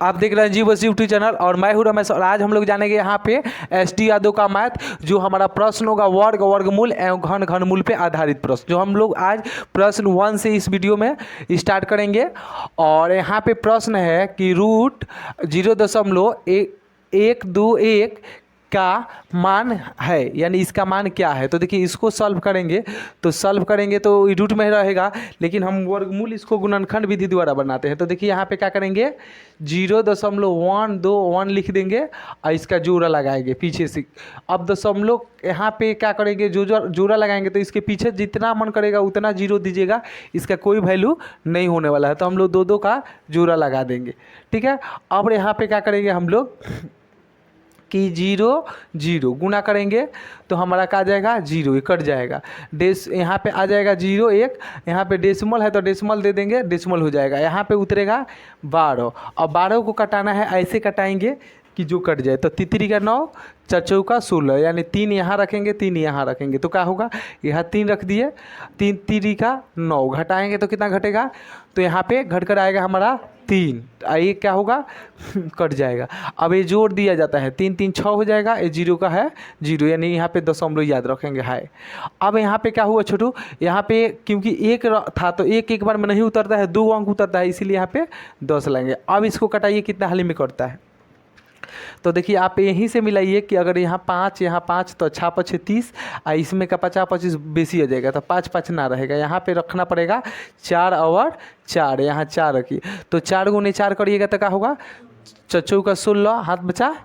आप देख रहे हैं जी बस यूट्यूब चैनल और मैं हूं रमेश। और आज हम लोग जानेंगे यहाँ पे एस.टी. यादव का मैथ, जो हमारा प्रश्न होगा वर्ग, वर्गमूल एवं घनमूल पे आधारित प्रश्न, जो हम लोग आज प्रश्न 1 से इस वीडियो में स्टार्ट करेंगे। और यहाँ पे प्रश्न है कि रूट 0.121 का मान है, यानी इसका मान क्या है। तो देखिए इसको सॉल्व करेंगे तो रूट में रहेगा, लेकिन हम वर्गमूल इसको गुणनखंड विधि द्वारा बनाते हैं। तो देखिए यहाँ पे क्या करेंगे, 0.121 लिख देंगे और इसका जोड़ा लगाएंगे पीछे से। अब दशमलव यहाँ पे क्या करेंगे, जो जोड़ा लगाएंगे तो इसके पीछे जितना मन करेगा उतना जीरो दीजिएगा, इसका कोई वैल्यू नहीं होने वाला है। तो हम लोग दो का जोड़ा लगा देंगे, ठीक है। अब यहाँ पे क्या करेंगे हम लोग कि 0 गुना करेंगे तो हमारा क्या आ जाएगा, 0 कट जाएगा। डेस यहाँ पे आ जाएगा 0 1, यहाँ पे डेसिमल है तो डेसिमल दे देंगे, डेसिमल हो जाएगा। यहाँ पे उतरेगा 12 और 12 को कटाना है, ऐसे कटाएंगे कि जो कट जाए। तो तितरी का 9, चौका 16, यानी 3 यहाँ रखेंगे 3 यहाँ रखेंगे तो क्या होगा, यहाँ 3 रख दिए, 3 तिरी का 9 घटाएंगे तो कितना घटेगा, तो यहाँ पे घट कर आएगा हमारा 3, ये क्या होगा कट जाएगा। अब ये जोड़ दिया जाता है, 3 3 6 हो जाएगा, ये 0 का है 0, यानी यहाँ पे दशमलव याद रखेंगे है। अब यहाँ पे क्या हुआ छोटू, यहाँ पे क्योंकि 1 था तो एक बार में नहीं उतरता है, 2 अंक उतरता है, इसीलिए यहाँ पे 10 लाएंगे। अब इसको कटाइए कितना हाली में कटता है। तो देखिए आप यहीं से मिलाइए कि अगर यहाँ 5 तो 6 5 30, और इसमें का 50 25 बेसी हो जाएगा, तो 5 5 ना रहेगा, यहाँ पे रखना पड़ेगा 4 और 4, यहाँ 4 रखिए। तो 4 गुने 4 करिएगा तो क्या होगा, 4 का 16, हाथ बचा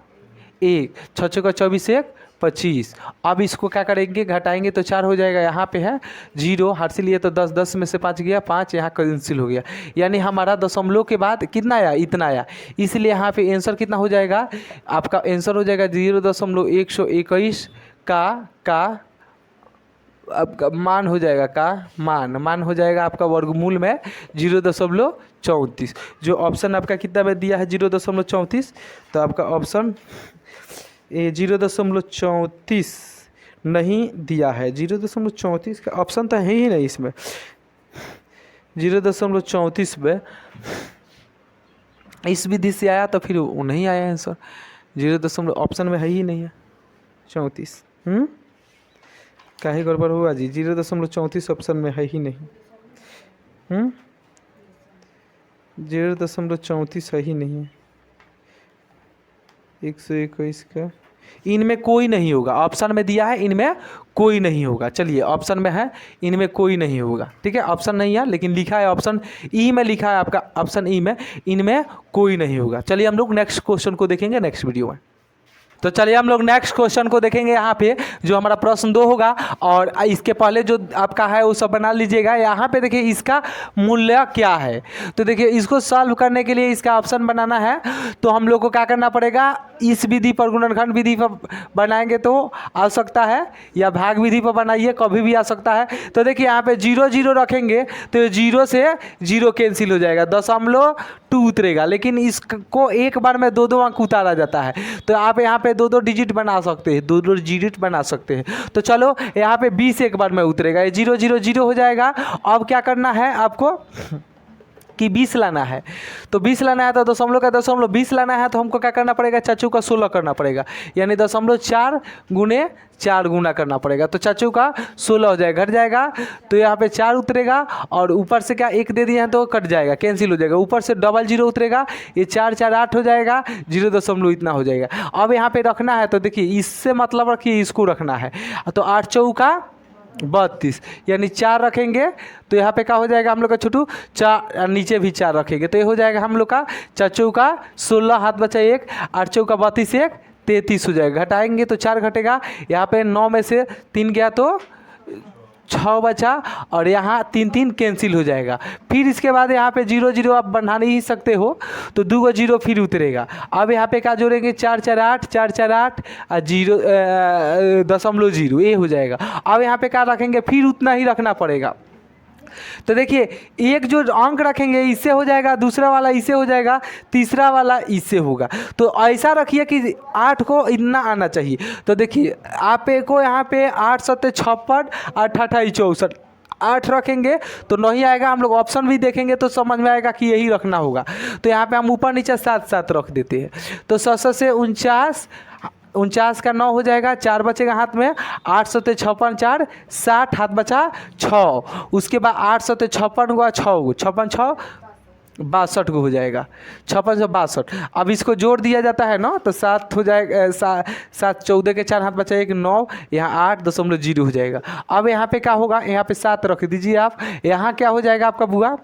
1, 6 का 24 1 25। अब इसको क्या करेंगे, घटाएंगे तो 4 हो जाएगा, यहाँ पे है 0, हाथ से लिए तो 10, 10 में से 5 गया 5, यहाँ कैंसिल हो गया, यानी हमारा दशमलव के बाद कितना आया, इतना आया। इसलिए यहाँ पे आंसर कितना हो जाएगा, आपका आंसर हो जाएगा 0.121 का आपका मान हो जाएगा, मान हो जाएगा आपका वर्गमूल में 0.34। जो ऑप्शन आपका कितना में दिया है 0.34, तो आपका ऑप्शन 0.34 नहीं दिया है। 0.34 का ऑप्शन तो है ही नहीं इसमें, 0.34 में इस विधि से आया तो फिर वो नहीं आया आंसर, 0. ऑप्शन में है ही नहीं है 34। काहे गड़बड़ हुआ जी, 0.34 ऑप्शन में है ही नहीं। 0.34 है ही नहीं है, 121 का इनमें कोई नहीं होगा। ऑप्शन में दिया है इनमें कोई नहीं होगा, चलिए ऑप्शन में है इनमें कोई नहीं होगा, ठीक है। ऑप्शन नहीं है लेकिन लिखा है ऑप्शन ई में, लिखा है आपका ऑप्शन ई में, इनमें कोई नहीं होगा। चलिए हम लोग नेक्स्ट क्वेश्चन को देखेंगे नेक्स्ट वीडियो में। तो चलिए हम लोग नेक्स्ट क्वेश्चन को देखेंगे। यहाँ पे जो हमारा प्रश्न 2 होगा और इसके पहले जो आपका है वो सब बना लीजिएगा। यहाँ पे देखिए इसका मूल्य क्या है, तो देखिए इसको सॉल्व करने के लिए इसका ऑप्शन बनाना है, तो हम लोग को क्या करना पड़ेगा, इस विधि पर गुणनखंड विधि पर बनाएंगे तो आ सकता है, या भाग विधि पर बनाइए कभी भी आ सकता है। तो देखिए यहाँ पे 0 0 रखेंगे तो 0 से 0 कैंसिल हो जाएगा, 0.2 उतरेगा, लेकिन इसको एक बार में 2 अंक उतारा जाता है। तो आप यहाँ पे 2 डिजिट बना सकते हैं, 2 डिजिट बना सकते हैं। तो चलो यहाँ पे 20 एक बार में उतरेगा, ये 0 0 0 हो जाएगा। अब क्या करना है आपको कि 20 लाना है, तो 20 लाना है तो दशमलव का 20 लाना है, तो हमको क्या करना पड़ेगा, 4 का 16 करना पड़ेगा, यानी 0.4 गुने 4 गुना करना पड़ेगा। तो 4 का 16 हो जाएगा, घट जाएगा तो यहाँ पे 4 उतरेगा, और ऊपर से क्या 1 दे दिए हैं तो कट जाएगा, कैंसिल हो जाएगा, ऊपर से 0 उतरेगा, ये 4 4 8 हो जाएगा, 0 इतना हो जाएगा। अब यहाँ पे रखना है तो देखिए इससे मतलब रखिए, इसको रखना है, तो 8 चौका 32, यानी 4 रखेंगे तो यहाँ पे क्या हो जाएगा हम लोग का छोटू, 4 नीचे भी 4 रखेंगे तो ये हो जाएगा हम लोग का 4 का 16, हाथ बचा 1, 8 चौका 32 1 33 हो जाएगा। घटाएंगे तो 4 घटेगा, यहाँ पे 9 में से 3 गया तो 6 बचा, और यहाँ 3 3 कैंसिल हो जाएगा। फिर इसके बाद यहाँ पे 0 0 आप बढ़ा नहीं सकते हो, तो 2 0 फिर उतरेगा। अब यहाँ पे क्या जोड़ेंगे, 4 4 8 4 4 8 और 0.0 ये हो जाएगा। अब यहाँ पे क्या रखेंगे, फिर उतना ही रखना पड़ेगा। तो देखिए एक जो अंक रखेंगे इससे हो जाएगा, दूसरा वाला इससे हो जाएगा, तीसरा वाला इससे होगा। तो ऐसा रखिए कि 8 को इतना आना चाहिए। तो देखिए आप को यहाँ पे 8 7 56 8 8 64 8 रखेंगे तो नहीं आएगा, हम लोग ऑप्शन भी देखेंगे तो समझ में आएगा कि यही रखना होगा। तो यहाँ पे हम ऊपर नीचे 7 रख देते हैं। तो 7 से 49 का 9 हो जाएगा, 4 बचेगा हाथ में, 8 सौ 56 4 60, हाथ बचा 6। उसके बाद 8 सौ 56 हुआ 6, 56 6 62 को हो जाएगा, 56 62। अब इसको जोड़ दिया जाता है ना तो 7 हो जाएगा, 7 14 के 4 हाथ बचा 1 9, यहाँ 8.0 हो जाएगा। अब यहाँ पे क्या होगा, यहाँ पे 7 रख दीजिए आप। यहाँ क्या हो जाएगा आपका बुआ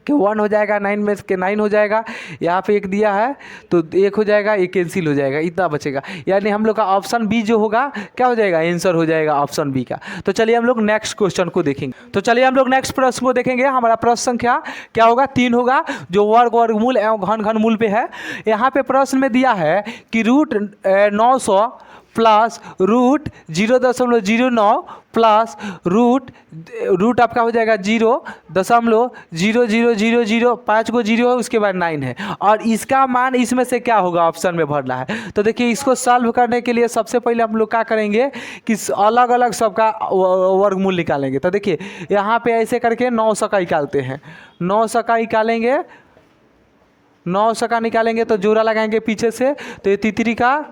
कि 1 हो जाएगा, 9 में के 9 हो जाएगा, यहाँ पे 1 दिया है तो 1 हो जाएगा, 1 कैंसिल हो जाएगा, इतना बचेगा। यानी हम लोग का ऑप्शन बी जो होगा क्या हो जाएगा, आंसर हो जाएगा ऑप्शन बी का। तो चलिए हम लोग नेक्स्ट क्वेश्चन को देखेंगे। तो चलिए हम लोग नेक्स्ट प्रश्न को देखेंगे। हमारा प्रश्न संख्या क्या होगा, 3 होगा, जो वर्गमूल एवं घनमूल पे है। यहाँ पे प्रश्न में दिया है कि √900 प्लस √0.09 प्लस रूट आपका हो जाएगा 0.0000, 5 को 0 है, उसके बाद 9 है, और इसका मान इसमें से क्या होगा ऑप्शन में भरना है। तो देखिए इसको सॉल्व करने के लिए सबसे पहले हम लोग क्या करेंगे कि अलग अलग सबका वर्गमूल निकालेंगे। तो देखिए यहाँ पे ऐसे करके 900 का निकालते हैं, 900 का निकालेंगे, 900 का निकालेंगे तो जोड़ा लगाएंगे पीछे से, तो ये तितरी का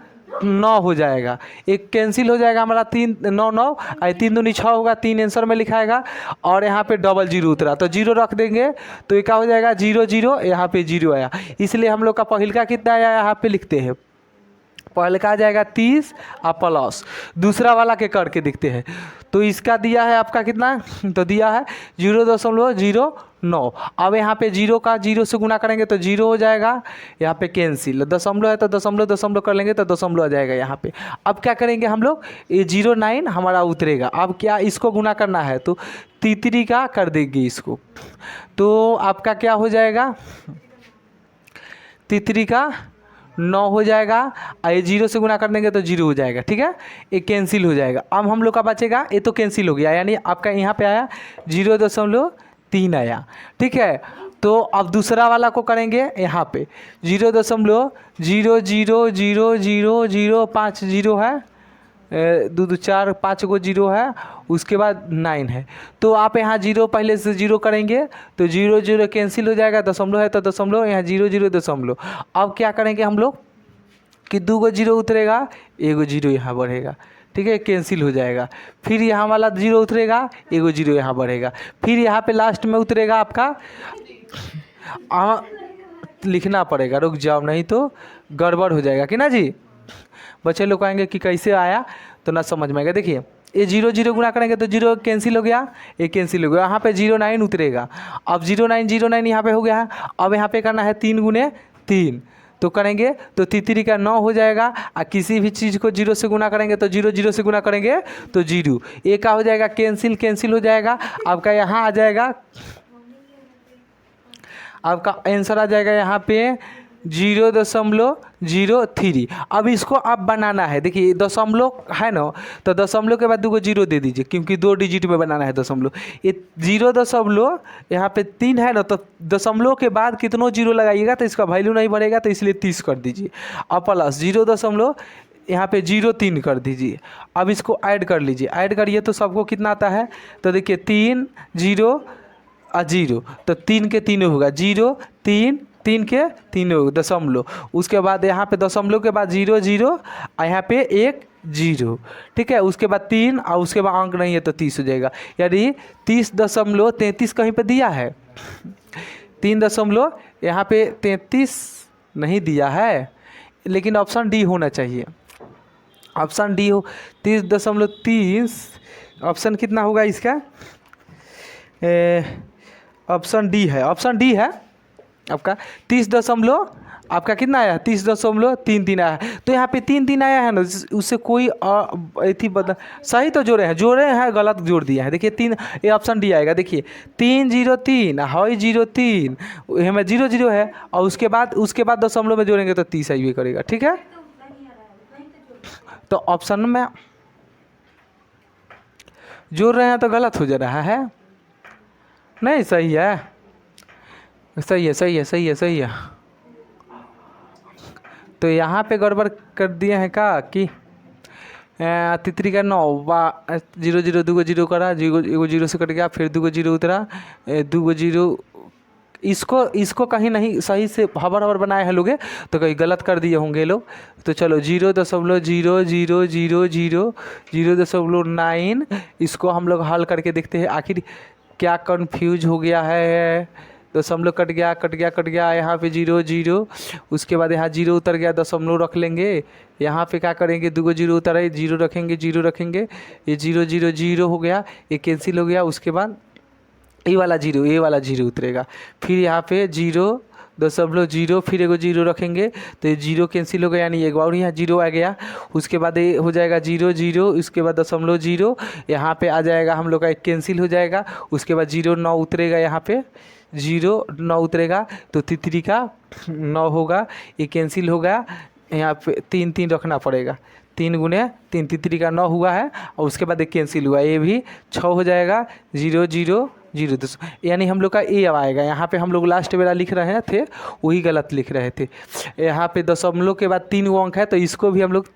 9 हो जाएगा, एक कैंसिल हो जाएगा हमारा, 3 9 9 3 दूनी 6 होगा, 3 आंसर में लिखाएगा, और यहाँ पे 00 उतरा तो 0 रख देंगे तो ये क्या हो जाएगा 0 0, यहाँ पे 0 आया, इसलिए हम लोग का पहिल का कितना आया यहाँ पे लिखते हैं। पहले का आ जाएगा 30 और प्लस दूसरा वाला के करके दिखते हैं। तो इसका दिया है आपका कितना, तो दिया है 0.09। अब यहाँ पे 0 का 0 से गुना करेंगे तो 0 हो जाएगा, यहाँ पे कैंसिल, दशमलव है तो दशमलव कर लेंगे तो दशमलव आ जाएगा यहाँ पे। अब क्या करेंगे हम लोग, ये 09 हमारा उतरेगा। अब क्या इसको गुना करना है तो तितरी का कर देंगे इसको, तो आपका क्या हो जाएगा, तितरी का 9 हो जाएगा, ये 0 से गुना कर देंगे तो 0 हो जाएगा, ठीक है, ये कैंसिल हो जाएगा। अब हम लोग का बचेगा, ये तो कैंसिल हो गया, यानी आपका यहाँ पे आया 0.3 आया, ठीक है। तो अब दूसरा वाला को करेंगे, यहाँ पे 0.0000005 0 है, 2 2 4 5 को 0 है, उसके बाद 9 है। तो आप यहाँ 0 पहले से 0 करेंगे तो 0 0 कैंसिल हो जाएगा, दशमलव है तो दशमलव, यहाँ 0 0 दशमलव। अब क्या करेंगे हम लोग कि 2 को 0 उतरेगा, 1 को 0 यहाँ बढ़ेगा, ठीक है, कैंसिल हो जाएगा। फिर यहाँ वाला 0 उतरेगा, 1 को 0 यहाँ बढ़ेगा, फिर यहाँ पे लास्ट में उतरेगा आपका, लिखना पड़ेगा, रुक जाओ नहीं तो गड़बड़ हो जाएगा कि ना जी। बच्चे लोग कहेंगे कि कैसे आया तो ना समझ में आएगा। देखिए ये 0 0 गुना करेंगे तो 0 कैंसिल हो गया, ये कैंसिल हो गया, यहाँ पे 09 उतरेगा। अब 09 यहाँ पे हो गया है। अब यहाँ पे करना है 3 गुने 3, तो करेंगे तो तितरी का 9 हो जाएगा, और किसी भी चीज़ को 0 से गुना करेंगे तो 0 0 से गुना करेंगे तो 0, ये का हो जाएगा कैंसिल हो जाएगा। आपका यहाँ आ जाएगा, आपका आंसर आ जाएगा यहाँ पे 0.03। अब इसको आप बनाना है, देखिए दशमलव है ना, तो दशमलव के बाद 2 को 0 दे दीजिए, क्योंकि 2 डिजिट में बनाना है दशमलव। ये 0. यहाँ पे 3 है ना, तो दशमलव के बाद कितनों 0 लगाइएगा तो इसका वैल्यू नहीं बढ़ेगा, तो इसलिए 30 कर दीजिए, और प्लस 0. यहाँ पे 0.3 कर दीजिए। अब इसको ऐड कर लीजिए, ऐड करिए तो सबको कितना आता है, तो देखिए 3 0 और 0, तो 3 के 3 होगा 0 3 3 के 3 होगा दशमलव, उसके बाद यहाँ पे दशमलव के बाद 0 0 और यहाँ पे 1 0, ठीक है, उसके बाद 3 और उसके बाद अंक नहीं है तो 30 हो जाएगा। यानी 30.33 कहीं पे दिया है, 3 यहाँ पे 33 नहीं दिया है, लेकिन ऑप्शन डी होना चाहिए, ऑप्शन डी हो 30.30। ऑप्शन कितना होगा इसका, ऑप्शन डी है, ऑप्शन डी है आपका 30. आपका कितना आया 30.33 आया है। तो यहाँ पे 3 आया है ना, उससे कोई थी बदल सही तो जोड़े हैं गलत जोड़ दिया है। देखिए 3, ये ऑप्शन डी आएगा। देखिए 3 0 3 हाई 0 3 हमें 0 0 है, और उसके बाद दशमलव में जोड़ेंगे तो 30 आइए करेगा, ठीक है। तो ऑप्शन में जोड़ रहे हैं तो गलत हो जा रहा है, नहीं सही है, सही है। तो यहाँ पे गड़बड़ कर दिए हैं का कि तितरी का 9 जीरो जीरो 2 जीरो करा, एगो जीरो से कट गया, फिर 2 जीरो उतरा, 2 जीरो। इसको कहीं नहीं सही से हबर हबर बनाए हैं लोग, तो कहीं गलत कर दिए होंगे लोग। तो चलो 0.000000.9 इसको हम लोग हल करके देखते हैं आखिर क्या कन्फ्यूज हो गया है। दशमलव कट गया यहाँ पे 0 0, उसके बाद यहाँ 0 उतर गया, दशमलव रख लेंगे। यहाँ पे क्या करेंगे, 2 जीरो उतर है, 0 रखेंगे, 0 रखेंगे, ये 0 0 0 हो गया, ये कैंसिल हो गया। उसके बाद ये वाला जीरो उतरेगा, फिर यहाँ पे 0.0, फिर एगो 0 रखेंगे, तो ये 0 कैंसिल हो गया, यानी एक और यहाँ 0 आ गया। उसके बाद ये हो जाएगा 0 0, उसके बाद 0.0 यहाँ पे आ जाएगा, हम लोग का एक कैंसिल हो जाएगा। उसके बाद 0 9 उतरेगा, यहाँ पे 0 9 उतरेगा, तो तितरी का 9 होगा, ये कैंसिल होगा। यहाँ पे 3 3 रखना पड़ेगा, 3 गुने 3, तितरी का 9 हुआ है, और उसके बाद एक कैंसिल हुआ, ये भी 6 हो जाएगा। 0 0 0 यानी हम लोग का ए आएगा। यहाँ पे हम लोग लास्ट वाला लिख रहे थे, वही गलत लिख रहे थे। यहाँ पे दशमलव के बाद 3 अंक है, तो इसको भी हम लोग,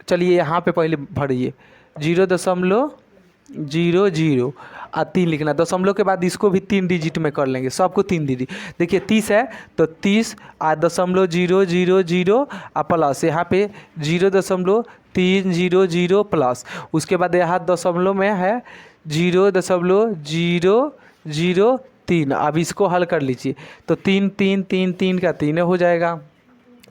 चलिए यहाँ पे पहले भरिए 0.00 और 3 लिखना। दशमलव के बाद इसको भी 3 डिजिट में कर लेंगे, सबको 3 डिजिट। देखिए 30 है तो 30 और 0.000 और प्लस यहाँ पे 0.300 प्लस। उसके बाद यहाँ दशमलव में है 0.003। अब इसको हल कर लीजिए, तो 3 3 3 3 का 3 हो जाएगा,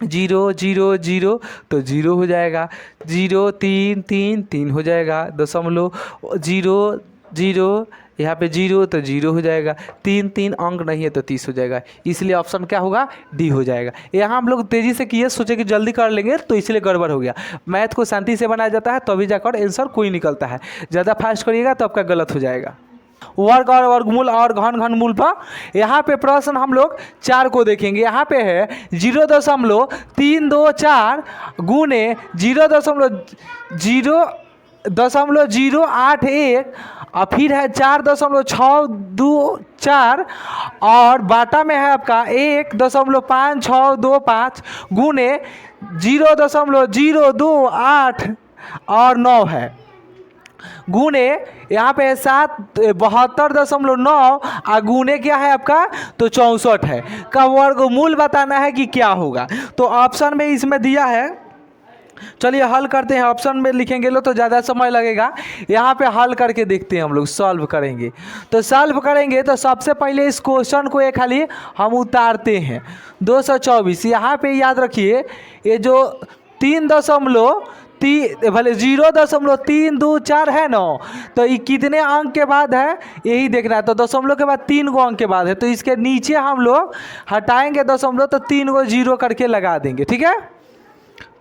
0 0 0 तो 0 हो जाएगा, 0 3 3 3 हो जाएगा, 0.0 0 यहाँ पे 0 तो 0 हो जाएगा, 3 3 अंक नहीं है तो 30 हो जाएगा। इसलिए ऑप्शन क्या होगा, डी हो जाएगा। यहाँ हम लोग तेज़ी से किए, सोचे कि जल्दी कर लेंगे, तो इसलिए गड़बड़ हो गया। मैथ को शांति से बनाया जाता है तभी जाकर आंसर कोई निकलता है, ज़्यादा फास्ट करिएगा तो आपका गलत हो जाएगा। वर्ग और वर्गमूल और घनमूल पर यहाँ पे प्रश्न हम लोग 4 को देखेंगे। यहाँ पे है 0.324 गुने 0.081 और फिर है 4.624 और बाटा में है आपका 1.5625 गुने 0.028 और 9 है, गुने यहाँ पे 72.9 और गुने क्या है आपका, तो 64 है का वर्गमूल बताना है कि क्या होगा। तो ऑप्शन में इसमें दिया है, चलिए हल करते हैं। ऑप्शन में लिखेंगे लो तो ज़्यादा समय लगेगा, यहाँ पे हल करके देखते हैं हम लोग, सॉल्व करेंगे। तो सॉल्व करेंगे तो सबसे पहले इस क्वेश्चन को एक खाली हम उतारते हैं। 224 यहाँ पे याद रखिए, ये जो 0.324 है ना, तो ये कितने अंक के बाद है यही देखना है। तो दशमलव के बाद 3 गो अंक के बाद है, तो इसके नीचे हम लोग हटाएंगे दशमलव, तो 3 गो 0 करके लगा देंगे, ठीक है।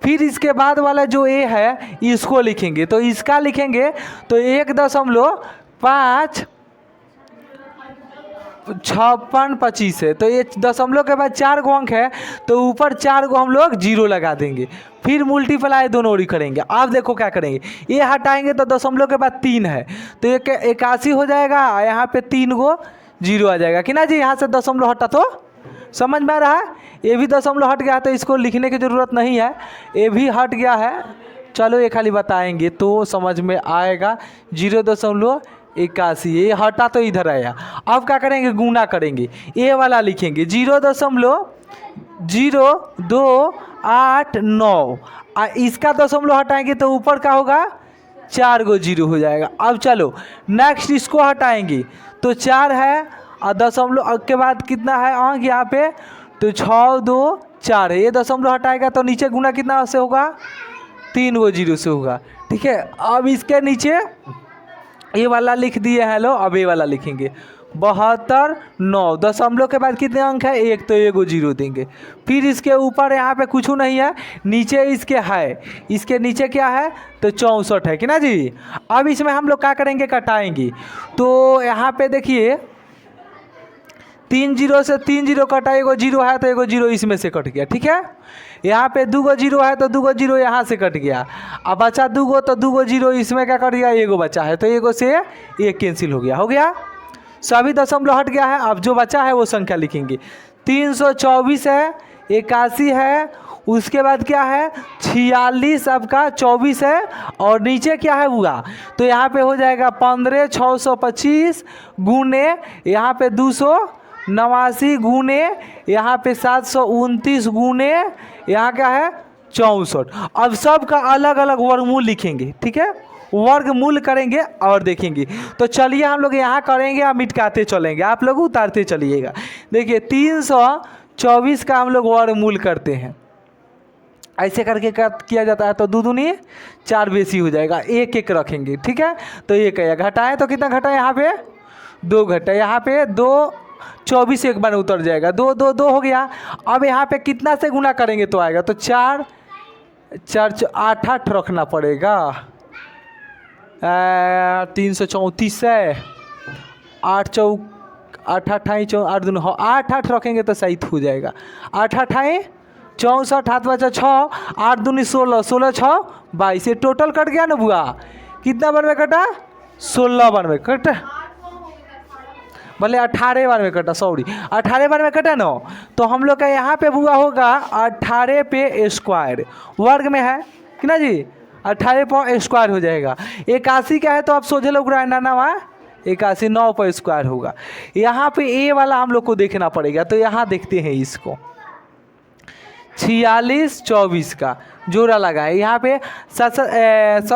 फिर इसके बाद वाला जो ए है इसको लिखेंगे, तो इसका लिखेंगे तो 1.5625 है, तो ये दशमलव के बाद 4 गो अंक है, तो ऊपर 4 गो हम लोग 0 लगा देंगे, फिर मल्टीप्लाई दोनों ओरी करेंगे। अब देखो क्या करेंगे, ये हटाएंगे तो दशमलव के बाद 3 है, तो ये 81 हो जाएगा, यहाँ पे 3 गो 0 आ जाएगा कि ना जी। यहाँ से दशमलव हटा तो समझ में आ रहा है, ये भी दशमलव हट गया, तो इसको लिखने की ज़रूरत नहीं है, ये भी हट गया है। चलो ये खाली बताएंगे तो समझ में आएगा। 0.81 ये हटा तो इधर आया। अब क्या करेंगे, गुना करेंगे, ये वाला लिखेंगे 0.0289 इसका दशमलव हटाएंगे तो ऊपर का होगा 4 गो 0 हो जाएगा। अब चलो नेक्स्ट इसको हटाएंगे तो 4 है और दशमलव के बाद कितना है अंक यहाँ पे, तो 6 2 4 है, ये दशमलव हटाएगा तो नीचे गुना कितना से होगा, 3 गो 0 से होगा, ठीक है। अब इसके नीचे ये वाला लिख दिए हैं लो, अब ये वाला लिखेंगे 72.9 दशमलव के बाद कितने अंक है, 1 तो 1 गो 0 देंगे। फिर इसके ऊपर यहाँ पे कुछ नहीं है, नीचे इसके है, इसके नीचे क्या है तो 64 है कि ना जी। अब इसमें हम लोग क्या करेंगे, कटाएंगे, तो यहाँ पे देखिए 3 0 से 3 0 कटा, 1 0 है तो 1 0 इसमें से कट गया, ठीक है। यहाँ पे 2 गो 0 है तो 2 गो 0 यहाँ से कट गया, अब बचा 2 गो, तो 2 गो 0 इसमें क्या कट गया, 1 गो बचा है, तो 1 से 1 कैंसिल हो गया, सभी दशमलव हट गया है। अब जो बचा है वो संख्या लिखेंगे, 324 है, 81 है, उसके बाद क्या है 46 आपका 24 है और नीचे क्या है हुआ, तो यहाँ पे हो जाएगा 15 625 गुने यहाँ पे 289 गुने यहाँ पे 729 गुने यहाँ क्या है 64। अब सब का अलग अलग वर्गमूल लिखेंगे, ठीक है, वर्गमूल करेंगे और देखेंगे। तो चलिए हम लोग यहाँ करेंगे और मिटकाते चलेंगे, आप लोग उतारते चलिएगा। देखिए 324 का हम लोग वर्गमूल करते हैं, ऐसे करके किया जाता है। तो 2 दूनी 4 बेसी हो जाएगा, एक एक रखेंगे, ठीक है। तो ये कहिए घटाएं तो कितना घटा, यहाँ पे 2 घटा, यहाँ पे 2 24 एक बार उतर जाएगा, 2 2 2 हो गया। अब यहाँ पे कितना से गुना करेंगे तो आएगा, तो 4 4 8 8 रखना पड़ेगा, 334 है, 8 चौक 8 अट्ठाई 8 दूनी 8 8 रखेंगे तो सही हो जाएगा। 8 अट्ठाई 64, हाथ बचा 6, 8 दूनी 16, 16 6 22, ये टोटल कट गया ना बुआ, कितना बार में कटा, 16 बार में कटा, भले 18 बार में कटा, सॉरी 18 बार में कटा ना। तो हम लोग का यहाँ पे बुआ होगा 18 पे स्क्वायर, वर्ग में है कि ना जी, 18 पर स्क्वायर हो जाएगा। 81 का है तो आप सोचे लोग ना वहाँ 81 9 पर स्क्वायर होगा। यहाँ पे ए वाला हम लोग को देखना पड़ेगा, तो यहाँ देखते हैं इसको 46 24 का जोड़ा लगा है। यहाँ पे 6 1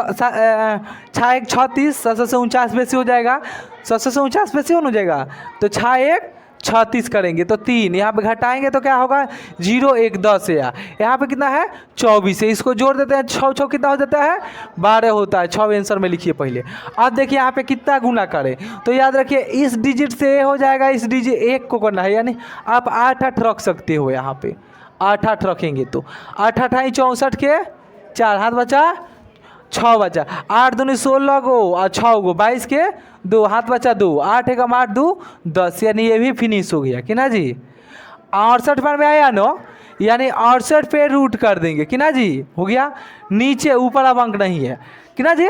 36, 7 से 49 बेसी हो जाएगा, 7 से 49 बेसी हो जाएगा, तो 6 1 36 करेंगे तो 3, यहाँ पे घटाएंगे तो क्या होगा 0 1 10 है, यहाँ पे कितना है 24 है, इसको जोड़ देते हैं 6 6 कितना हो जाता है 12 होता है, 6 आंसर में लिखिए पहले। अब देखिए यहाँ पे कितना गुना करें, तो याद रखिए इस डिजिट से हो जाएगा, इस डिजिट 1 को करना है, यानी आप 8 8 रख सकते हो, यहाँ पे 8 8 रखेंगे तो 8 अट्ठाई 64 के 4, हाथ बचा 6 बचा, 8 दूनी 16 गो और 6 गो 22 के 2, हाथ बचा 2, 8 एकम 8 2 10, यानी ये भी फिनिश हो गया कि ना जी। 68 बार में आया नो, यानी 68 पे रूट कर देंगे कि ना जी, हो गया। नीचे ऊपर अब अंक नहीं है कि ना जी।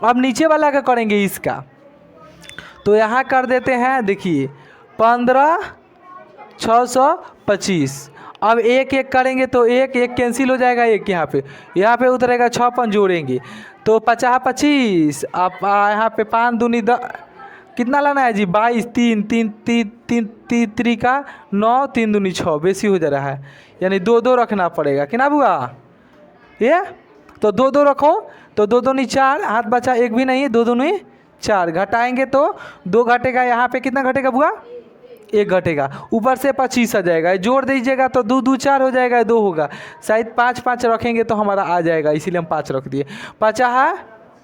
अब नीचे वाला का करेंगे इसका, तो यहाँ कर देते हैं, देखिए 15 625। अब एक एक करेंगे तो एक एक कैंसिल हो जाएगा, एक यहाँ पे उतरेगा 6 पन जोड़ेंगे तो 50 25, आप यहाँ पे 5 दूनी 10, कितना लाना है जी 22, 3 3 3 3 3 3 का 9, 3 दूनी 6 बेसी हो जा रहा है, यानी 2 2 रखना पड़ेगा कि ना बुआ, ये तो 2 2 रखो, तो 2 दूनी 4, हाथ बचा एक भी नहीं, 2 दूनी 4, घटाएंगे तो 2 घटेगा, यहाँ पे कितना घटेगा बुआ 1 घटेगा, ऊपर से 25 आ जाएगा, जोड़ दीजिएगा तो 2 2 4 हो जाएगा, 2 होगा, शायद 5 5 रखेंगे तो हमारा आ जाएगा, इसीलिए हम 5 रख दिए। 50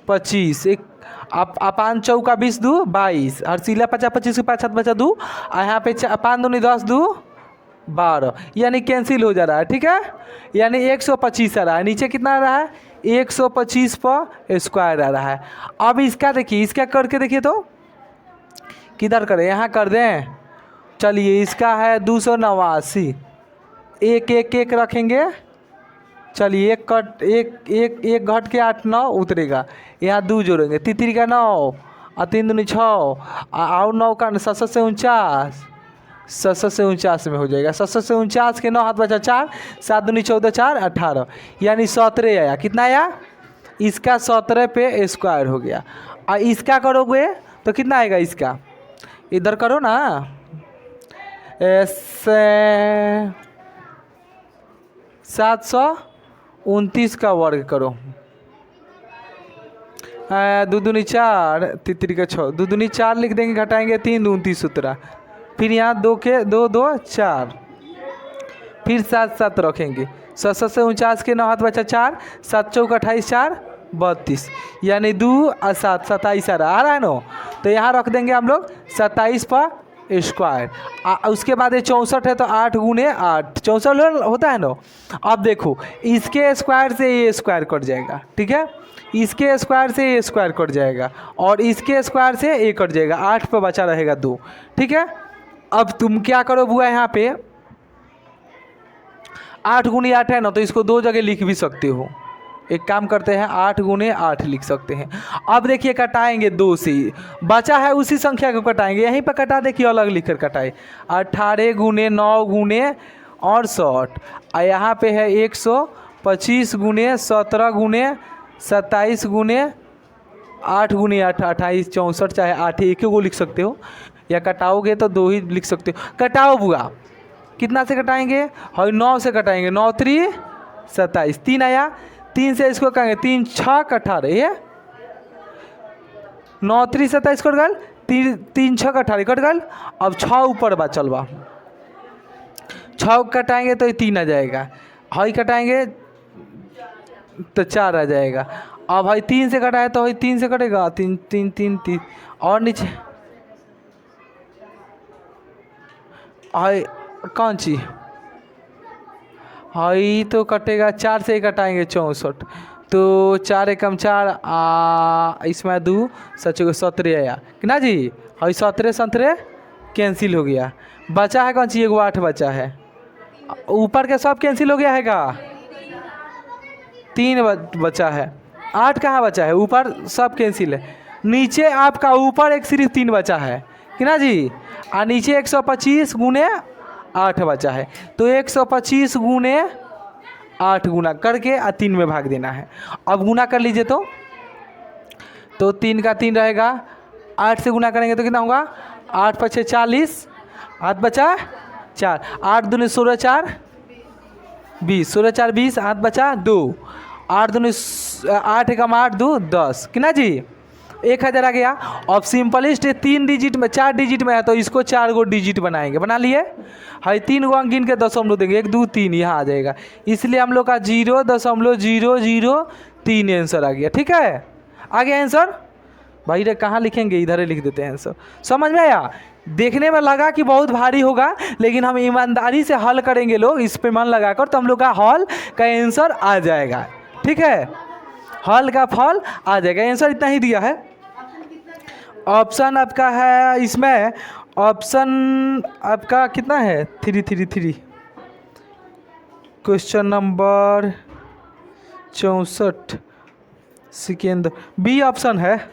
25, एक आप 5 चौका 20 2 22, हरसिला 50 25 5 हाथ बचा 2, यहाँ पे 5 दूनी 10 2 12, यानी कैंसिल हो जा रहा है, ठीक है, यानी 125 आ रहा है, नीचे कितना आ रहा है 125 पर स्क्वायर आ रहा है। अब इसका देखिए, इसका करके देखिए तो किधर करें, यहाँ कर दें, चलिए इसका है 289, एक एक एक रखेंगे, चलिए एक कट एक एक एक घट के 8 9 उतरेगा, यहाँ 2 जोड़ेंगे, 3 का 9 और 3 दूनी 6 और 9 का 7 से 49, 7 से 49 में हो जाएगा, 7 से 49 के 9, हाथ बचा 4, 7 दूनी 14 4 18, यानी 17 आया, कितना आया इसका 17 पे स्क्वायर हो गया। और इसका करोगे तो कितना आएगा, इसका इधर करो ना, 729 का वर्ग करो, 2 दूनी 4 3 का 6, 2 दूनी 4 लिख देंगे, घटाएंगे 3 29 उतरा, फिर यहाँ 2 के 2 2 4, फिर 7 7 रखेंगे, 7 से 49 के 9, हाथ बचा 4, 7 चौक 28 4 32, यानी 2 और 7 27 आ रहा है ना, तो यहाँ रख देंगे हम लोग 27 पर स्क्वायर। उसके बाद ये 64 है तो 8 गुने 8 64 होता है ना। अब देखो इसके स्क्वायर से ये स्क्वायर कट जाएगा, ठीक है, इसके स्क्वायर से ये स्क्वायर कट जाएगा और इसके स्क्वायर से ये कट जाएगा, 8 पे बचा रहेगा 2, ठीक है। अब तुम क्या करो बुआ, यहाँ पे 8 गुनी 8 है ना, तो इसको 2 जगह लिख भी सकते हो, एक काम करते हैं 8 गुने 8 लिख सकते हैं। अब देखिए कटाएंगे 2 से, बचा है उसी संख्या को कटाएंगे, यहीं पर कटा देखिए अलग लिख कर कटाए, 18 गुने 9 गुने 68 और यहाँ पे है 125 गुने 17 गुने 27 गुने 8 गुने 8 28 64 चाहे 8 एक ही को लिख सकते हो या कटाओगे तो 2 ही लिख सकते हो। कटाओ बुआ, कितना से कटाएंगे? और 9 से कटाएंगे, 9 3 27, 3 आया, 3 से इसको कहेंगे 3 6 18 ये 9 3 27 कट गल, 3 6 18 कट गल। अब 6 ऊपर बा चलवा, 6 कटाएंगे तो ये 3 आ जाएगा, हई कटाएंगे तो 4 आ जाएगा। अब भाई 3 से कटाए तो भाई 3 से कटेगा, 3 3 3 3 और नीचे हाई कौन सी हाई तो कटेगा, 4 से ही कटाएंगे 64 तो 4 एकम 4 इसमें 2 सच 17 आया कि ना जी। हाई 17 17 कैंसिल हो गया, बचा है कौन सी? एगो 8 बचा है, ऊपर के सब कैंसिल हो गया है का? 3 बचा है, 8 कहाँ बचा है? ऊपर सब कैंसिल है, नीचे आपका ऊपर एक सिर्फ 3 बचा है कि ना जी। और नीचे 125 गुने 8 बचा है, तो 125 गुने 8 गुना करके 3 में भाग देना है। अब गुना कर लीजिए तो 3 का 3 रहेगा, 8 से गुना करेंगे तो कितना होगा? 8 5 40, 8 बचा 4, 8 दूनी 16 4 20, 16 4 20, 8 बचा 2, 8 दूनी 8 एकम 8 2 10 कि ना जी। 1000 आ गया। अब सिंपलिस्ट 3 डिजिट में 4 डिजिट में है तो इसको 4 गो डिजिट बनाएंगे, बना लिए। हाई 3 गो अंक गिन के दशमलव देंगे, 1 2 3 यहाँ आ जाएगा, इसलिए हम लोग का 0.003 आंसर आ गया। ठीक है, आ गया आंसर। भाई रे कहाँ लिखेंगे, इधर ही लिख देते हैं आंसर। समझ में आया? देखने में लगा कि बहुत भारी होगा, लेकिन हम ईमानदारी से हल करेंगे लोग, इस पे मन लगाकर, तो हम लोग का हल का आंसर आ जाएगा। ठीक है, हल का फल आ जाएगा। आंसर इतना ही दिया है। ऑप्शन आपका है इसमें, ऑप्शन आपका कितना है? 3 3 3। Question number 64 second, B option है,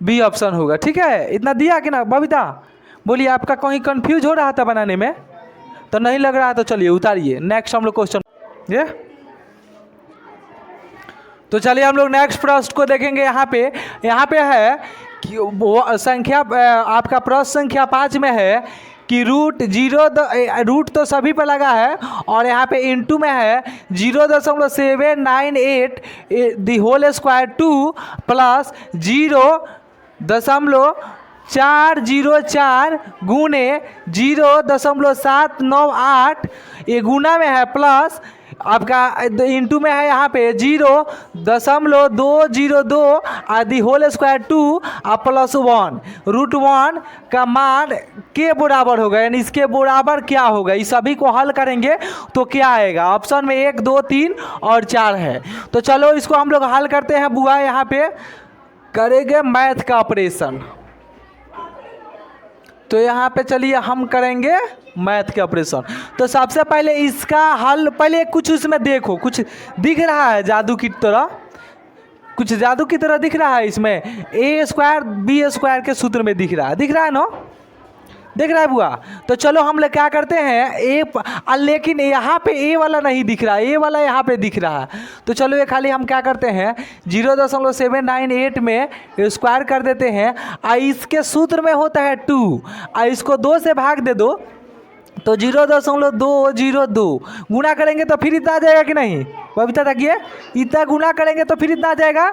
बी ऑप्शन होगा। ठीक है, इतना दिया कि ना बबीता? बोलिए, आपका कहीं कंफ्यूज हो रहा था बनाने में तो नहीं लग रहा, तो चलिए उतारिए। नेक्स्ट हम लोग क्वेश्चन ये, तो चलिए हम लोग नेक्स्ट प्रश्न को देखेंगे। यहाँ पे है कि वो संख्या आपका प्रश्न संख्या 5 में है कि रूट तो सभी पे लगा है, और यहाँ पे इनटू में है 0.798 दी होल स्क्वायर 2 प्लस 0.404 गुने 0.798 ये गुना में है, प्लस आपका इंटू में है यहाँ पे 0.202 आदि होल स्क्वायर 2 और प्लस 1 √1 का मान के बराबर होगा, यानी इसके बराबर क्या होगा। इस सभी को हल करेंगे तो क्या आएगा? ऑप्शन में 1 2 3 और 4 है। तो चलो इसको हम लोग हल करते हैं बुआ। यहाँ पे करेंगे मैथ का ऑपरेशन, तो यहाँ पे चलिए हम करेंगे मैथ के ऑपरेशन। तो सबसे पहले इसका हल, पहले कुछ उसमें देखो, कुछ दिख रहा है जादू की तरह, कुछ जादू की तरह दिख रहा है इसमें। a² b² के सूत्र में दिख रहा है ना? देख रहा है बुआ? तो चलो हम लोग क्या करते हैं, लेकिन यहाँ पे ए वाला नहीं दिख रहा है, ए वाला यहाँ पे दिख रहा है। तो चलो ये खाली हम क्या करते हैं, 0.798 में स्क्वायर कर देते हैं, और इसके सूत्र में होता है 2, और इसको 2 से भाग दे दो तो 0.202 गुना करेंगे तो फिर इतना आ जाएगा कि नहीं बबीता? तकिए, इतना गुना करेंगे तो फिर इतना आ जाएगा।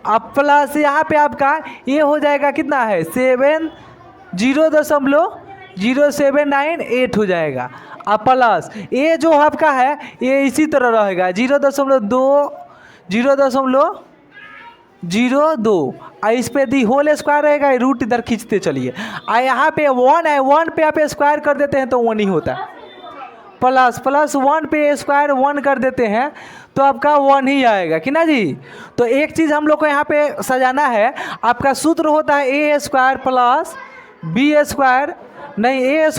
अब प्लस यहाँ पे आपका ये हो जाएगा, कितना है 0.0798 हो जाएगा। अब प्लस ये जो आपका है ये इसी तरह रहेगा 0.02 और इस पे दी होल स्क्वायर रहेगा, रूट इधर खींचते चलिए। और यहाँ पे 1 है, 1 पे आप स्क्वायर कर देते हैं तो 1 ही होता है, प्लस 1 पे स्क्वायर 1 कर देते हैं तो आपका 1 ही आएगा कि ना जी। तो एक चीज़ हम लोग को यहाँ पे सजाना है, आपका सूत्र होता है a² प्लस b² नहीं a²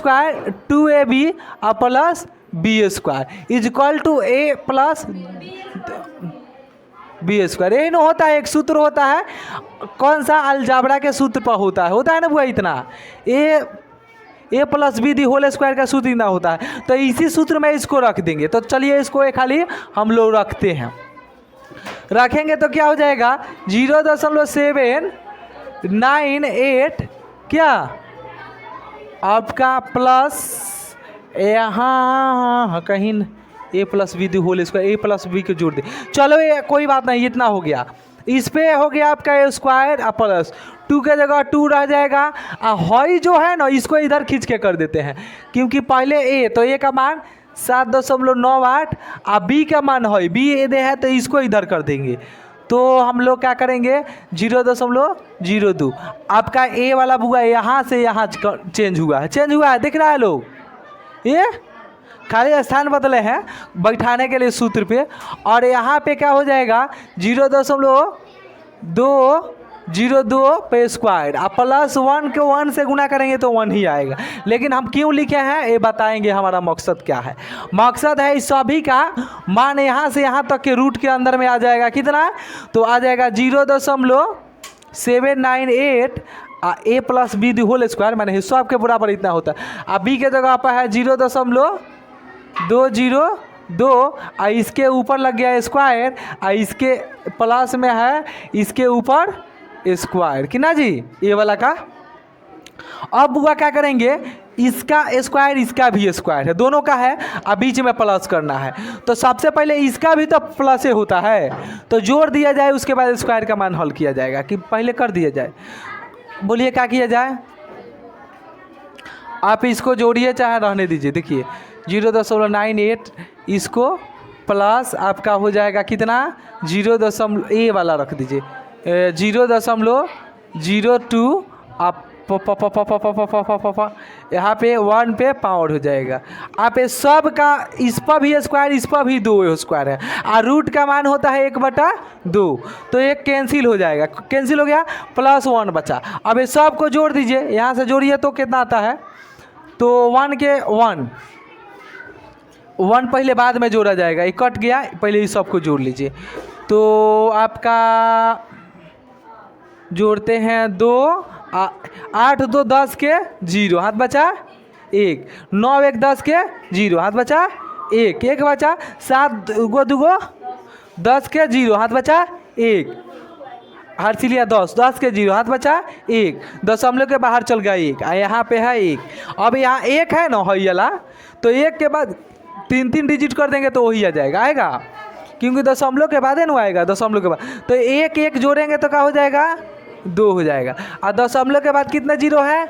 2ab और plus b² is equal to a plus b²। यही ना होता है, एक सूत्र होता है, कौन सा? अलजाबरा के सूत्र पर होता है ना बुआ। इतना A plus B the whole square का सूत्र इतना होता है, तो इसी सूत्र में इसको रख देंगे। तो चलिए इसको एक खाली हम लोग रखते हैं, रखेंगे तो क्या हो जाएगा 0.798 क्या आपका प्लस यहाँ कहीं A plus B the whole square, A plus B को जोड़ दे। चलो ये कोई बात नहीं, इतना हो गया। इस पे हो गया आपका ए स्क्वायर और प्लस 2 के जगह 2 रह जाएगा। हॉई जो है ना इसको इधर खींच के कर देते हैं, क्योंकि पहले ए तो ए का मान 7.98 और बी का मान है बी ए दे है, तो इसको इधर कर देंगे। तो हम लोग क्या करेंगे 0.02 आपका ए वाला बुआ यहाँ से यहाँ चेंज हुआ है, दिख रहा है लोग, ये खाली स्थान बदले हैं बैठाने के लिए सूत्र पे। और यहाँ पे क्या हो जाएगा 0.202 पे स्क्वायर, आप प्लस 1 को 1 से गुना करेंगे तो 1 ही आएगा। लेकिन हम क्यों लिखे हैं ये बताएंगे, हमारा मकसद क्या है। मकसद है इस सभी का मान यहाँ से यहाँ तक के रूट के अंदर में आ जाएगा, कितना तो आ जाएगा 0.798 A plus B the whole square, मैंने हिस्सा आपके बराबर इतना होता है। अब बी के जगह पर है 0.202 और इसके ऊपर लग गया स्क्वायर और इसके प्लस में है इसके ऊपर स्क्वायर, कि ना जी ये वाला का। अब बुआ क्या करेंगे इसका स्क्वायर इसका भी स्क्वायर है, दोनों का है, अब बीच में प्लस करना है। तो सबसे पहले इसका भी तो प्लस ही होता है, तो जोड़ दिया जाए, उसके बाद स्क्वायर का मान हल किया जाएगा, कि पहले कर दिया जाए। बोलिए क्या किया जाए, आप इसको जोड़िए चाहे रहने दीजिए। देखिए 0.98 इसको प्लस आपका हो जाएगा कितना 0. ए वाला रख दीजिए 0.02 आप यहाँ पे 1 पे पावर हो जाएगा। आप ये सब का इस पर भी स्क्वायर इस पर भी 2 स्क्वायर है, और रूट का मान होता है 1/2, तो एक कैंसिल हो जाएगा, कैंसिल हो गया, प्लस 1 बचा। अब ये सब को जोड़ दीजिए, यहाँ से जोड़िए तो कितना आता है, तो 1 के 1 पहले बाद में जोड़ा जाएगा, ये कट गया, पहले इस सब को जोड़ लीजिए। तो आपका जोड़ते हैं 2 8 2 10 के 0 हाथ बचा 1, 9 1 10 के 0 हाथ बचा 1 1 बचा, 7 2 10 के 0 हाथ बचा 1, हर्षिलिया 10 के 0 हाथ बचा 1, दशमलव के बाहर चल गया 1, यहाँ पे है 1। अब यहाँ 1 है ना है वाला, तो 1 के बाद 3 डिजिट कर देंगे तो वही आ जाएगा, आएगा, क्योंकि दशमलव के बाद है ना आएगा, दशमलव के बाद तो 1 1 जोड़ेंगे तो क्या हो जाएगा 2 हो जाएगा। और दशमलव के बाद कितना 0 है,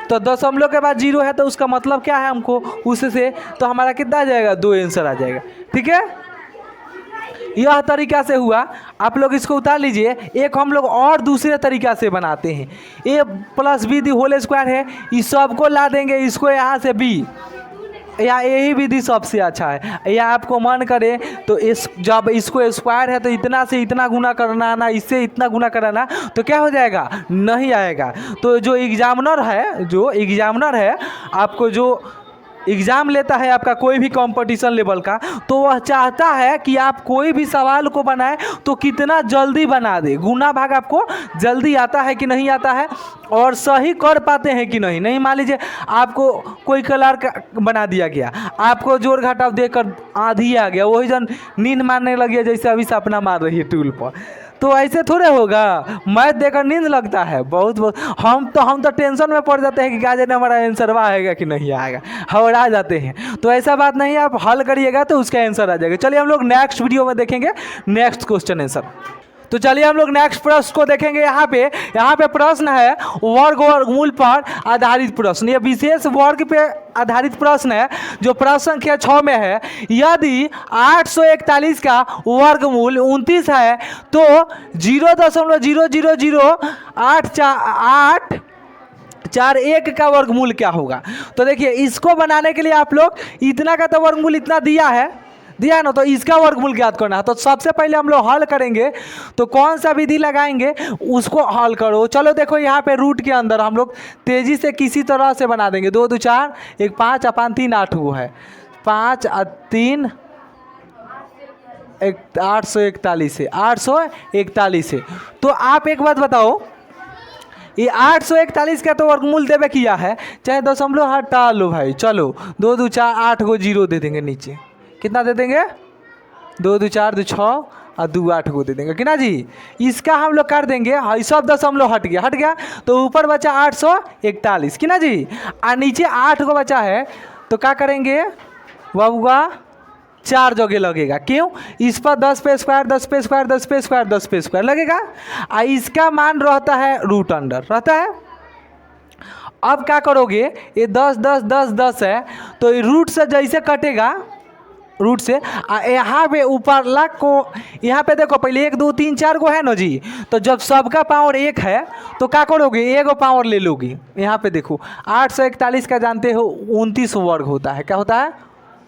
तो दशमलव के बाद 0 है, तो उसका मतलब क्या है हमको उससे, तो हमारा कितना आ जाएगा 2 आंसर आ जाएगा। ठीक है, यह तरीका से हुआ। आप लोग इसको उतार लीजिए। एक हम लोग और दूसरे तरीका से बनाते हैं, A plus B the whole square है, इस सबको ला देंगे इसको यहाँ से बी, या यही विधि सबसे अच्छा है। या आपको मन करे तो इस जब इसको स्क्वायर है तो इतना से इतना गुना करना ना, इससे इतना गुना कराना, तो क्या हो जाएगा नहीं आएगा। तो जो एग्जामिनर है आपको जो एग्ज़ाम लेता है आपका कोई भी कंपटीशन लेवल का, तो वह चाहता है कि आप कोई भी सवाल को बनाए तो कितना जल्दी बना दे, गुना भाग आपको जल्दी आता है कि नहीं आता है, और सही कर पाते हैं कि नहीं। नहीं मान लीजिए आपको कोई कलर का बना दिया गया, आपको जोड़ घटाव देकर आधी आ गया, वही जन नींद मारने लग गया जैसे अभी सपना मार रही है टूल पर, तो ऐसे थोड़े होगा। मैथ देखकर नींद लगता है बहुत हम तो टेंशन में पड़ जाते हैं कि क्या जाने हमारा आंसर आएगा कि नहीं आएगा, घबरा जाते हैं। तो ऐसा बात नहीं है, आप हल करिएगा तो उसका आंसर आ जाएगा। चलिए हम लोग नेक्स्ट वीडियो में देखेंगे नेक्स्ट क्वेश्चन आंसर। तो चलिए हम लोग नेक्स्ट प्रश्न को देखेंगे। यहाँ पे प्रश्न है वर्ग वर्गमूल पर आधारित प्रश्न। ये विशेष वर्ग पे आधारित प्रश्न है जो प्रश्न संख्या 6 में है। यदि 841 का वर्गमूल 29 है तो 0.0008441 का वर्गमूल क्या होगा। तो देखिए इसको बनाने के लिए आप लोग इतना का तो वर्गमूल इतना दिया है ना, तो इसका वर्गमूल ज्ञात करना है। तो सबसे पहले हम लोग हल करेंगे, तो कौन सा विधि लगाएंगे उसको हल करो। चलो देखो यहाँ पे रूट के अंदर हम लोग तेजी से किसी तरह से बना देंगे। 2 2 4 1 5 अपन 3 8 वो है 5 3 841 है 841 है। तो आप एक बात बताओ, ये 841 का तो वर्गमूल देवे किया है, चाहे दशमलव हटा लो भाई। चलो 2 2 4 8 को जीरो दे देंगे नीचे, कितना दे देंगे 2 2 4 2 6 और 2 8 को दे देंगे कि ना जी। इसका हम लोग कर देंगे, हाँ सब दशमलव हट गया तो ऊपर बचा 841 कि ना जी, और नीचे 8 को बचा है तो क्या करेंगे बबुआ 4 जगह लगेगा। क्यों, इस पर 10 पे स्क्वायर 10 पे स्क्वायर 10 पे स्क्वायर 10 पे स्क्वायर लगेगा, और इसका मान रहता है रूट अंडर रहता है। अब क्या करोगे, ये 10 10 10 10 है तो ये रूट से जैसे कटेगा, रूट से यहाँ पे ऊपर लाख को, यहाँ पे देखो पहले 1 2 3 4 को है ना जी, तो जब सबका पावर 1 है तो क्या करोगे, एक पावर ले लोगे। यहाँ पे देखो 841 का जानते हो 29 वर्ग होता है, क्या होता है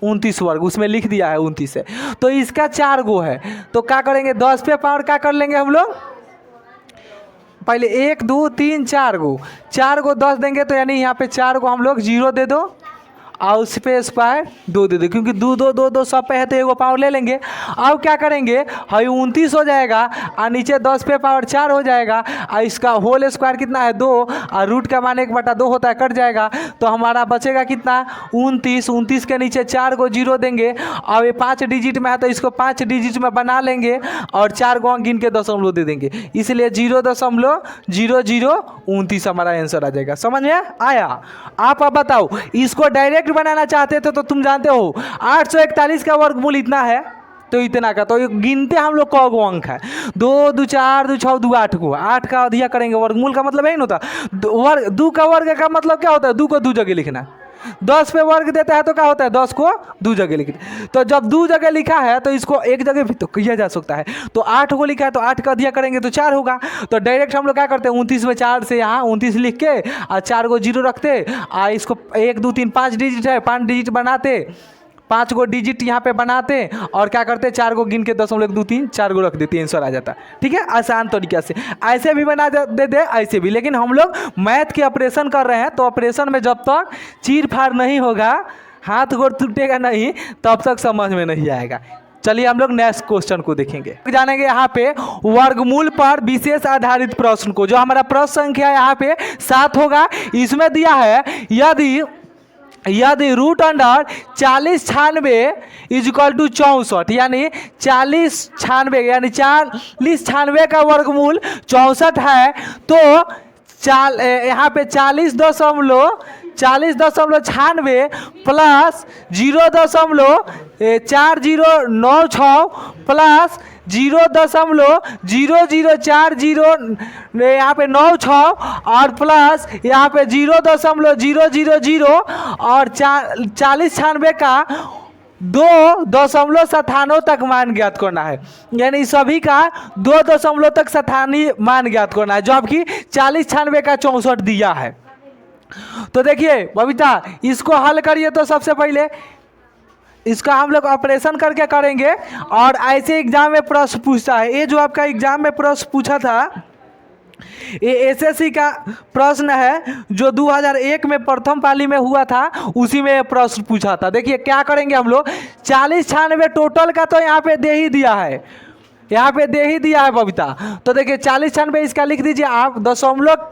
29 वर्ग, उसमें लिख दिया है 29 है, तो इसका 4 गो है तो क्या करेंगे 10 पे पावर क्या कर लेंगे हम लोग, पहले 1 2 3 4 गो 10 देंगे तो यानी यहाँ पे 4 को हम लोग 0 दे दो और उस पे स्क्वायर 2 दे दो, क्योंकि 2 2 2 2 सब पे है तो एगो पावर ले लेंगे। अब क्या करेंगे, हाई 29 हो जाएगा और नीचे 10 पे पावर 4 हो जाएगा, और इसका होल स्क्वायर कितना है 2 और रूट का मान 1/2 होता है, कट जाएगा तो हमारा बचेगा कितना 29। 29 के नीचे 4 को 0 देंगे, और ये 5 डिजिट में है तो इसको 5 डिजिट में बना लेंगे और 4 को गिन के दशमलव दे देंगे, इसलिए 0.0029 हमारा आंसर आ जाएगा। समझ में आया। आप अब बताओ, इसको डायरेक्ट बनाना चाहते थे तो तुम जानते हो 841 का वर्गमूल इतना है तो इतना का, तो गिनते हम लोग कौ गो अंक है 2 2 4 2 6 2 8 को, 8 का अधिया करेंगे, वर्गमूल का मतलब है ना होता 2 का वर्ग का मतलब क्या होता है 2 को 2 जगह लिखना। 10 पे वर्ग देता है तो क्या होता है 10 को 2 जगह लिखना, तो जब 2 जगह लिखा है तो इसको एक जगह भी तो किया जा सकता है, तो 8 को लिखा है तो 8 का अधिया करेंगे तो 4 होगा, तो डायरेक्ट हम लोग क्या करते हैं 29 में 4 से यहाँ 29 लिख के और 4 को 0 रखते, और इसको 1 2 3 5 डिजिट है 5 डिजिट बनाते, 5 गो डिजिट यहाँ पे बनाते और क्या करते 4 को गिन के 0.2 4 गो रख देते, आंसर आ जाता। ठीक है, आसान तरीका से ऐसे भी बना दे ऐसे भी, लेकिन हम लोग मैथ के ऑपरेशन कर रहे हैं तो ऑपरेशन में जब तक चीर फाड़ नहीं होगा, हाथ गोड़ टूटेगा नहीं, तब तक समझ में नहीं आएगा। चलिए हम लोग नेक्स्ट क्वेश्चन को देखेंगे, जानेंगे यहाँ पे वर्गमूल पर विशेष आधारित प्रश्न को। जो हमारा प्रश्न संख्या यहाँ पे 7 होगा, इसमें दिया है यदि रूट अंडर 40 96 इजक्वल टू 64, यानी 40 96 यानी 40 96 का वर्गमूल 64 है, तो यहाँ पे 40.96 प्लस 0.4096 प्लस 0.0040 यहाँ पे 96 और प्लस यहाँ पे 0.000 और 40 96 का 2.97 तक मान ज्ञात करना है, यानी सभी का 2 दशमलव तक स्थानीय मान ज्ञात करना है, जबकि 40 96 का 64 दिया है। तो देखिए बबीता, इसको हल करिए तो सबसे पहले इसका हम लोग ऑपरेशन करके करेंगे, और ऐसे एग्जाम में प्रश्न पूछता है, ये जो आपका एग्जाम में प्रश्न पूछा था ये एसएससी का प्रश्न है जो 2001 में प्रथम पाली में हुआ था, उसी में प्रश्न पूछा था। देखिए क्या करेंगे हम लोग, 40 96 टोटल का तो यहाँ पे दे ही दिया है, यहाँ पे दे ही दिया है बबीता। तो देखिए 40 96 इसका लिख दीजिए आप, दशमलव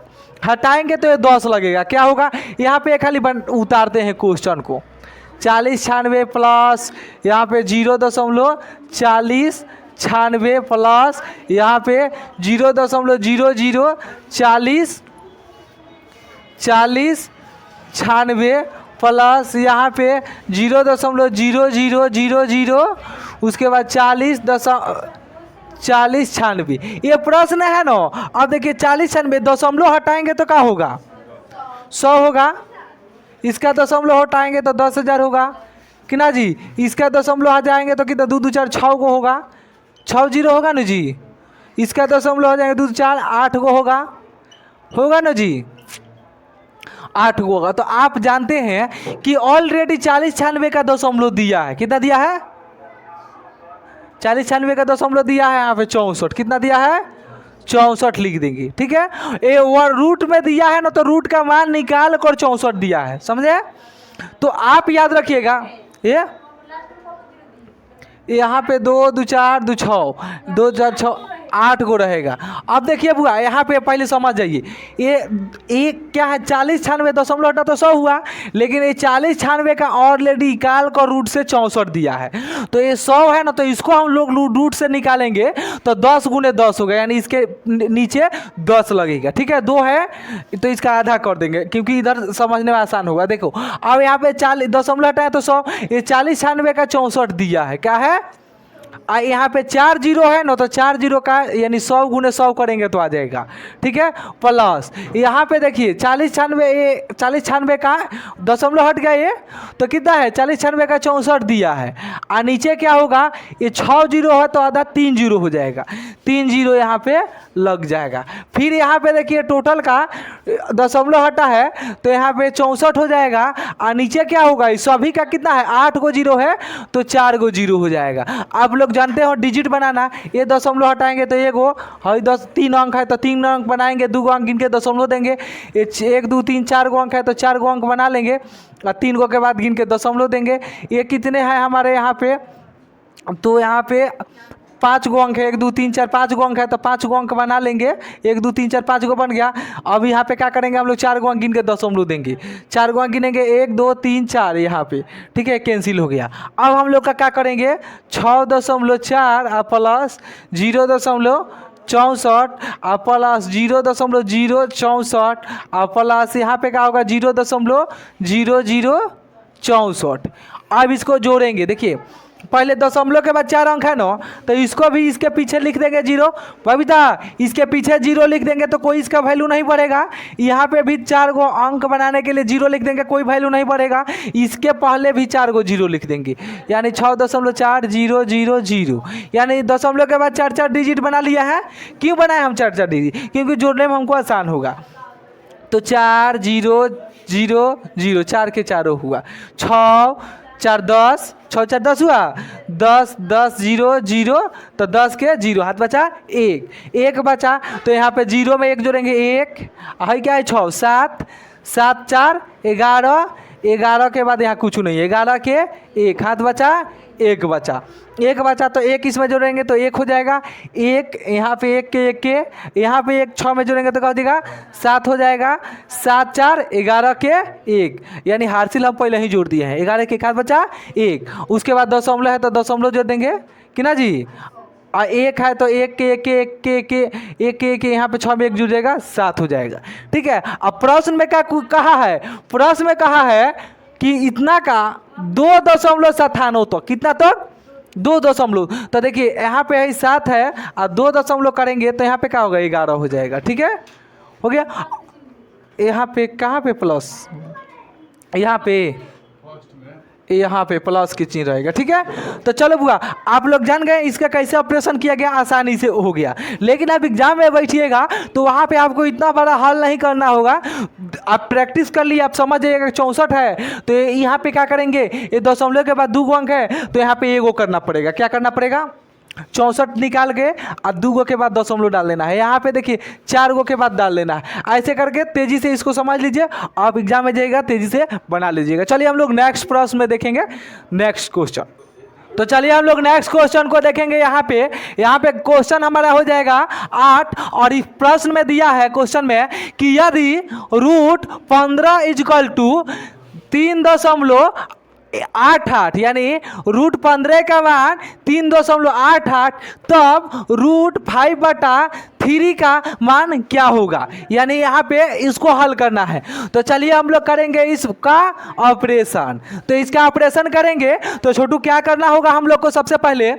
हटाएंगे तो ये 10 लगेगा, क्या होगा यहाँ पे खाली उतारते हैं क्वेश्चन को, 40 96 प्लस यहाँ पे 0.40 96 प्लस यहाँ पे 0.0040 96 प्लस यहाँ पे 0.0000 उसके बाद 40 96। ये प्रश्न है ना। अब देखिए 40 96 दशमलव हटाएंगे तो क्या होगा 100 होगा, इसका दशमलव हटाएंगे तो 10,000 होगा कि ना जी, इसका दशमलव हटाएंगे तो कितना 2 2 4 6 को होगा, 6 0 होगा ना जी, इसका दशमलव हो जाएंगे 2 4 8 को होगा ना जी, 8 को होगा। तो आप जानते हैं कि ऑलरेडी 40 96 का दशमलव दिया है, कितना दिया है 40 96 का दशमलव दिया है यहाँ पे 64, कितना दिया है 64 लिख देंगे। ठीक है, ये रूट में दिया है ना, तो रूट का मान निकाल कर 64 दिया है, समझे। तो आप याद रखिएगा ये यहाँ पे 2 2 4 2 6 2 4 6 8 गो रहेगा। अब देखिए बुआ यहाँ पे पहले समझ जाइए, ये क्या है 40 96 दशमलव हटा तो 100 हुआ, लेकिन ये 40 96 का ऑलरेडी निकाल कर रूट से 64 दिया है, तो ये 100 है ना, तो इसको हम लोग रूट से निकालेंगे तो 10 गुने 10 होगा, यानी इसके नीचे 10 लगेगा। ठीक है, 2 है तो इसका आधा कर देंगे क्योंकि इधर समझने में आसान होगा। देखो अब यहाँ पे 40 दशमलव हटाए तो 100, ये 40 96 का 64 दिया है, क्या है यहाँ पे 4 जीरो है ना, तो 4 जीरो का यानी 100 गुने 100 करेंगे तो आ जाएगा। ठीक है, प्लस यहाँ पे देखिए 40 96 ये 40 96 का दशमलव हट गया ये, तो कितना है 40 96 का 64 दिया है, और नीचे क्या होगा ये 6 जीरो है तो आधा 3 जीरो हो जाएगा, 3 जीरो यहाँ पे लग जाएगा। फिर यहाँ पे देखिए टोटल का दशमलव हटा है तो यहाँ पे 64 हो जाएगा, और नीचे क्या होगा इस सभी का कितना है 8 गो जीरो है तो 4 गो जीरो हो जाएगा। आप लोग जानते हो डिजिट बनाना, ये दशमलव हटाएंगे तो एगो है 3 अंक है तो 3 अंक बनाएंगे, 2 अंक गिन के दशमलव देंगे, ये 1 2 3 4 गो अंक है तो 4 गो अंक बना लेंगे, और 3 गो के बाद गिन के दशमलव देंगे। ये कितने हैं हमारे यहाँ पे, तो यहाँ पे 5 गो अंक है, 1 2 3 4 5 गो अंक है तो 5 गो अंक बना लेंगे, 1 2 3 4 5 गो बन गया। अब यहाँ पे क्या करेंगे हम लोग 4 गो अंक गिन के दशमलव देंगे, 4 गो अंक गिनेंगे 1 2 3 4 यहाँ पे। ठीक है, कैंसिल हो गया। अब हम लोग का क्या करेंगे 6.4 और प्लस 0.64 और प्लस 0.064 और प्लस यहाँ पे क्या होगा 0.0064। अब इसको जोड़ेंगे, देखिए पहले दशमलव के बाद 4 अंक है ना, तो इसको भी इसके पीछे लिख देंगे 0। बबीता इसके पीछे 0 लिख देंगे तो कोई इसका वैल्यू नहीं बढ़ेगा, यहाँ पे भी 4 गो अंक बनाने के लिए 0 लिख देंगे, कोई वैल्यू नहीं बढ़ेगा, इसके पहले भी 4 गो 0 लिख देंगे, यानी 6.4000, यानी दशमलव के बाद 4 डिजिट बना लिया है। क्यों बनाए हम 4 डिजिट, क्योंकि जोड़ने में हमको आसान होगा। तो 4 0 0 0 4 के चारों हुआ, 6 4 10, 6 4 10 हुआ, 10 10 0 0, तो 10 के 0 हाथ बचा 1 बचा, तो यहाँ पे 0 में 1 जोड़ेंगे 1, है क्या है 6 7 7 4 11, 11 के बाद यहाँ कुछ नहीं, 11 के 1 हाथ बचा 1 बचा, 1 बचा तो 1 इसमें जोड़ेंगे तो 1 हो जाएगा, 1 यहाँ पे 1 के यहाँ पे 1 6 में जोड़ेंगे तो क्या हो जाएगा 7 हो जाएगा, 7 4 11 के 1, यानी हासिल हम पहले ही जोड़ दिए हैं, 11 के 1 हाथ बचा 1। उसके बाद दशमलव है तो दशमलव जोड़ देंगे कि ना जी, और 1 है तो 1 के 1 के यहाँ पे 6 में 1 जुड़ जाएगा 7 हो जाएगा। ठीक है, अब प्रश्न में क्या कहा है, प्रश्न में कहा है कि इतना का 2.97 तो कितना तो 2 दशमलव, तो देखिए यहाँ पे है 7 है और 2 दशमलव करेंगे तो यहाँ पे क्या होगा 11 हो जाएगा। ठीक है, हो गया। यहाँ पे कहाँ पे प्लस, यहाँ पे प्लस की चिन्ह रहेगा। ठीक है, तो चलो बुआ आप लोग जान गए इसका कैसे ऑपरेशन किया गया, आसानी से हो गया। लेकिन आप एग्जाम में बैठिएगा तो वहाँ पे आपको इतना बड़ा हल नहीं करना होगा, आप प्रैक्टिस कर लिए, आप समझ जाइएगा 64 है तो यहाँ पे क्या करेंगे, ये दशमलव के बाद 2 गो अंक है तो यहाँ पे 1 गो करना पड़ेगा, क्या करना पड़ेगा 64 निकाल के और 2 गो के बाद दशमलव डाल लेना है, यहाँ पे देखिए 4 गो के बाद डाल लेना है। ऐसे करके तेजी से इसको समझ लीजिए, आप एग्जाम में जाइएगा तेजी से बना लीजिएगा। चलिए हम लोग नेक्स्ट प्रश्न में देखेंगे नेक्स्ट क्वेश्चन। तो चलिए हम लोग नेक्स्ट क्वेश्चन को देखेंगे। यहाँ पे क्वेश्चन हमारा हो जाएगा 8, और इस प्रश्न में दिया है क्वेश्चन में कि यदि √15 = 3.88 यानी √15 का मान 3.88, तब √5/3 का मान क्या होगा, यानी यहाँ पे इसको हल करना है। तो चलिए हम लोग करेंगे इसका ऑपरेशन। तो इसका ऑपरेशन करेंगे तो छोटू क्या करना होगा हम लोग को, सबसे पहले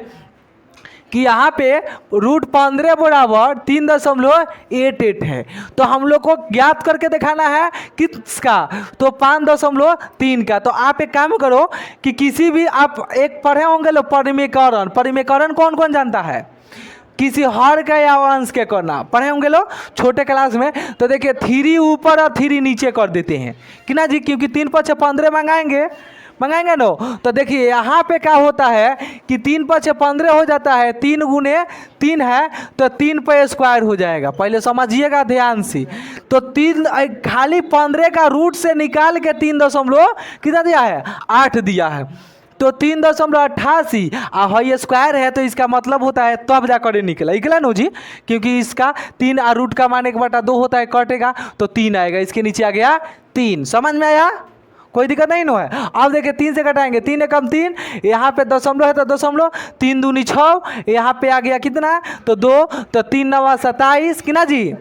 कि यहाँ पे √15 बराबर 3.88 है, तो हम लोग को ज्ञात करके दिखाना है किसका, तो 5.3 का। तो आप एक काम करो कि किसी भी आप एक पढ़े होंगे लोग परिमेयकरण कौन कौन जानता है, किसी हर का या अंश के करना पढ़े होंगे लोग छोटे क्लास में। तो देखिए 3 ऊपर और 3 नीचे कर देते हैं कि ना जी, क्योंकि 3 × 15 मंगाएंगे नो। तो देखिए यहाँ पे क्या होता है कि 3 × 15 हो जाता है, 3 × 3 है तो 3 पे स्क्वायर हो जाएगा। पहले समझिएगा ध्यान से, तो 3 खाली 15 का रूट से निकाल के 3 दशमलव कितना दिया है 8 दिया है। तो 3.88 और स्क्वायर है तो इसका मतलब होता है तब जाकर ये निकला नो जी, क्योंकि इसका 3 और रूट का मान 1/2 होता है, कटेगा तो 3 आएगा, इसके नीचे आ गया 3। समझ में आया, कोई दिक्कत नहीं है। अब देखिए 3 से घटाएंगे, 3 एकम 3, यहाँ पे दशमलव है तो दशमलव, 3 दूनी 6, यहाँ पे आ गया कितना तो 2, तो 3 9 27 किना जी,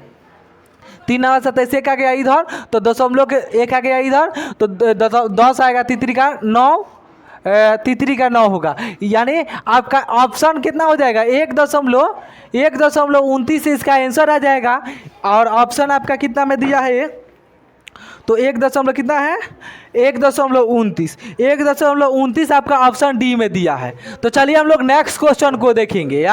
3 9 27, एक आ गया इधर तो दशमलव के एक आ गया इधर तो 10 आएगा, तितरी का 9, तितरी का 9 होगा, यानी आपका ऑप्शन कितना हो जाएगा 1.29 इसका आंसर आ जाएगा। और ऑप्शन आपका कितना में दिया है तो 1 दशमलव कितना है 1.29 आपका ऑप्शन डी में दिया है। तो चलिए हम लोग नेक्स्ट क्वेश्चन को देखेंगे।